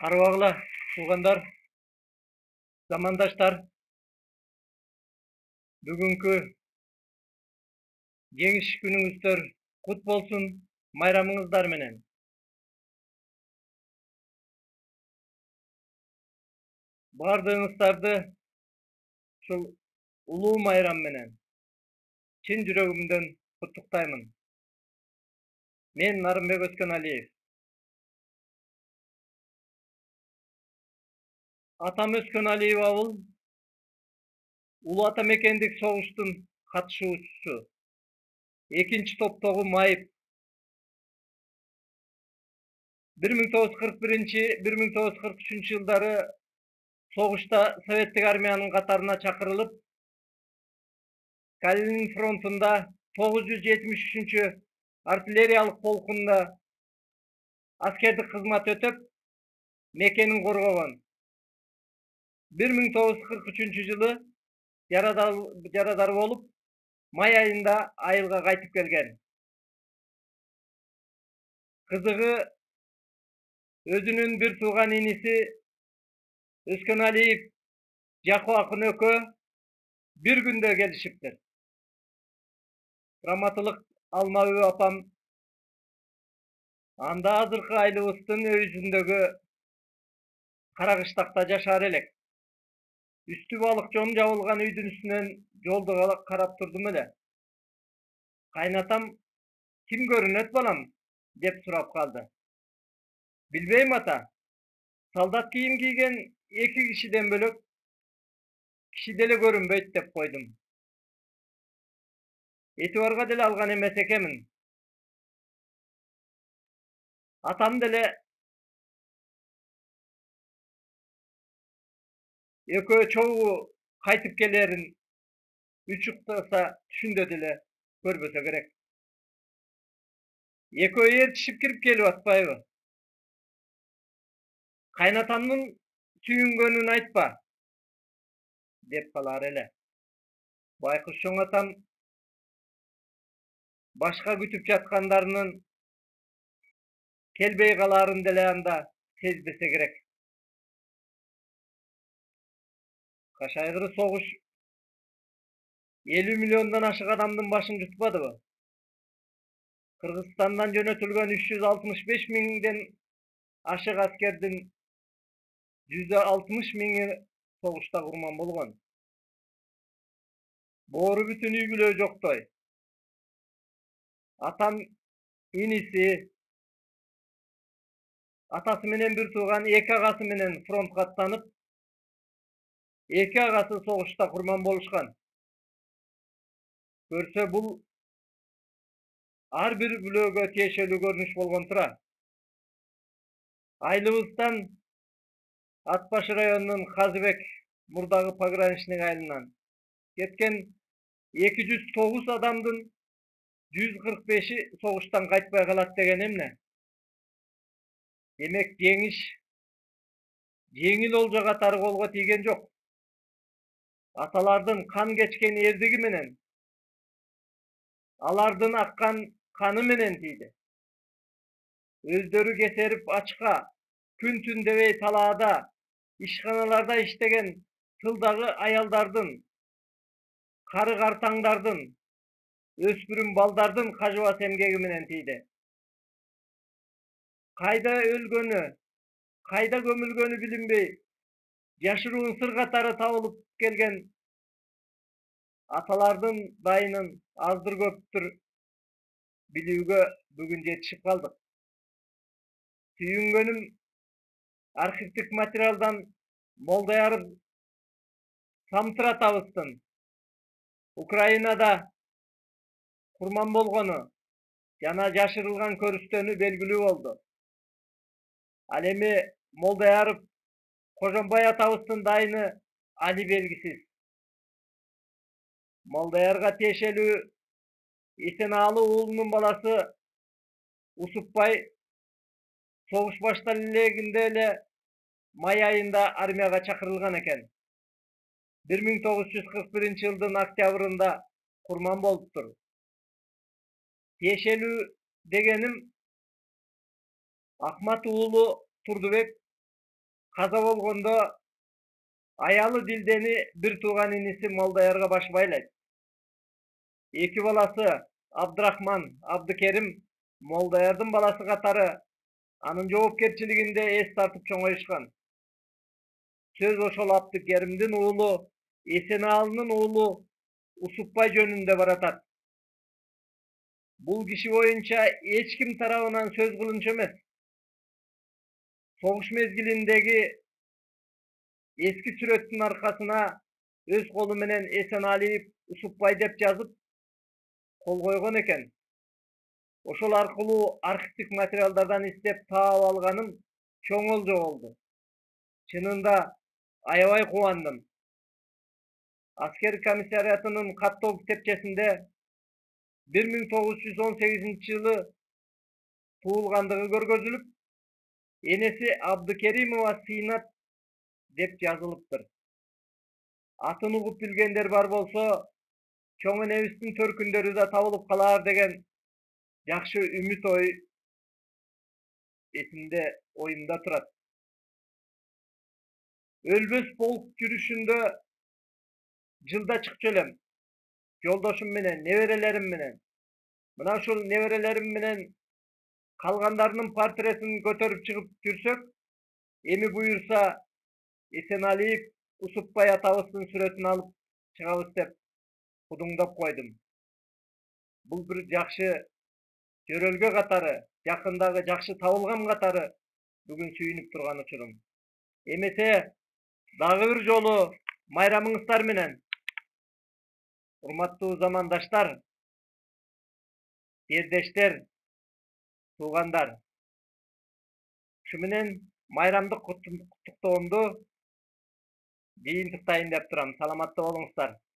Арыбагыла туугандар, замандаштар, бүгүнкү жеңиш күнүңүздөр кут болсун, майрамыңыздар менен. Бардыгыңыздарды ушул улуу майрам менен чын жүрөгүмдөн куттуктаймын. Мен Нарымбек Өскөналиев. Атам Өскөналиев абыл Улуу Ата Мекендик согуштун катышуучусу. Экинчи топтогу майып. 1941-1943 жылдары согушта Советтик армиянын катарына чакырылып, Калинин фронтунда 973 артиллериялык полкунда аскердик кызмат өтөп, мекенин коргогон. 1943 жылы жарадар болуп, май айында айылга кайтып келген. Кызыгы, өзүнүн бир тууган иниси Өскөналиев Жакуу акын экөө бир күндө келишиптир. Раматылык Алмабү апам анда азыркы айылыбыздын өйүзүндөгү Каракыштакта жашар элек. Үстү балык жон жабылган үйдүн үстүнөн жолду карап турдум эле. Кайнатам, ким көрүнөт балам? Деп сурап калды. Билбейм ата. Солдат кийим кийген эки кишиден бөлөк киши деле көрүнбөйт деп койдум. Этибарга деле алган эмес экенмин. Атам деле экөө чогуу кайтып келерин учуктаса түшүндө деле көрбөсө керек. Экөө ээрчишип кирип келип атпайбы? Кайнатамдын сүйүнгөнүн айтпа, деп калар эле. Байкуш чоң атам башка күтүп жаткандарынын келбей калаарын деле анда сезбесе керек. Кашайгыры согуш 50 миллиондон ашык адамдын башын жутпадыбы? Кыргызстандан жөнөтүлгөн 365 миңден ашык аскердин 160 миңи согушта курман болгон. Боору бүтүн үй бүлө жоктой. Атам иниси, атасы менен бир тууган эки агасы менен фронтко аттанып, эки агасы согушта курман болушкан. Көрсө бул ар бир бүлөгө тиешелүү көрүнүш болгон тура. Айылыбыздан Ат башы районунун Казыбек мурдагы пограничник айылынан кеткен 209 адамдын 145-и согуштан кайтпай калат деген эмне? Демек жеңиш жеңил олжо катары колго тийген жок. Аталардын кан кечкен эрдиги менен, алардын аккан каны менен тийди. Өздөрү кесерип ачка, күн-түн дебей талаада, ишканаларда иштеген тылдагы аялдардын, кары-картаңдардын, өспүрүм балдардын кажыбас эмгеги менен тийди. Кайда өлгөнү, кайда көмүлгөнү билинбей, жашыруун сыр катары табылып келген аталардын дайынын аздыр-көптүр билүүгө бүгүн жетишип калдык. Сүйүнгөнүм архивдик материалдан Молдаяров Самтыратабыздын Украинада курман болгону жана жашырылган көрүстөнү белгилүү болду. Ал эми Молдаяров Кожомбай атабыздын дайыны али белгисиз. Молдаярга тиешелүү Эсенаалы уулунун баласы Усупбай согуш башталар элегинде эле май айында армияга чакырылган экен. 1941 жылдын октябрында курман болуптур. Тиешелүү дегеним Акмат уулу Турдубек каза болгондо аялы Дилдени бир тууган иниси Молдаярга баш байлайт. Эки баласы Абдрахман, Абдыкерим Молдаярдын баласы катары анын жоопкерчилигинде эс тартып чоңоюшкан. Сөз ошол Абдыкеримдин уулу Эсеналынын уулу Усупбай жөнүндө баратат. Бул киши боюнча эч ким тарабынан сөз кылынчу эмес. Согуш мезгилиндеги эски сүрөттүн аркасына өз колу менен Эсеналиев Усупбай деп жазып кол койгон экен. Ошол аркылуу архивдик материалдардан издеп таап алганым чоң олжо болду. Чынында аябай кубандым. Аскер комиссариатынын каттоо китепчесинде 1918-жылы туулгандыгы көргөзүлүп, энеси Абдыкеримова Сыйнат деп жазылыптыр. Атын угуп билгендер бар болсо, чоң энебиздин төркүндөрү да табылып калар деген жакшы үмүт ой оюмда турат. Өлбөс полк жүрүшүндө жылда чыкчу элем. Жолдошум менен, неберелерим менен. Мына ушул неберелерим менен калгандарынын портретин көтөрүп чыгып жүрсөк, эми буюрса Эсеналиев Усупбай атабыздын сүрөтүн алып чыгабыз деп кудуңдап койдум. Бул бир жакшы жөрөлгө катары, жакындагы жакшы табылган катары бүгүн сүйүнүп турган учурум. Эмесе дагы бир жолу майрамыңыздар менен. Урматтуу замандаштар, жердештер, туугандар. Ушу менен майрамдык куттуктоомду жыйынтыктайын деп турам. Саламатта болуңуздар.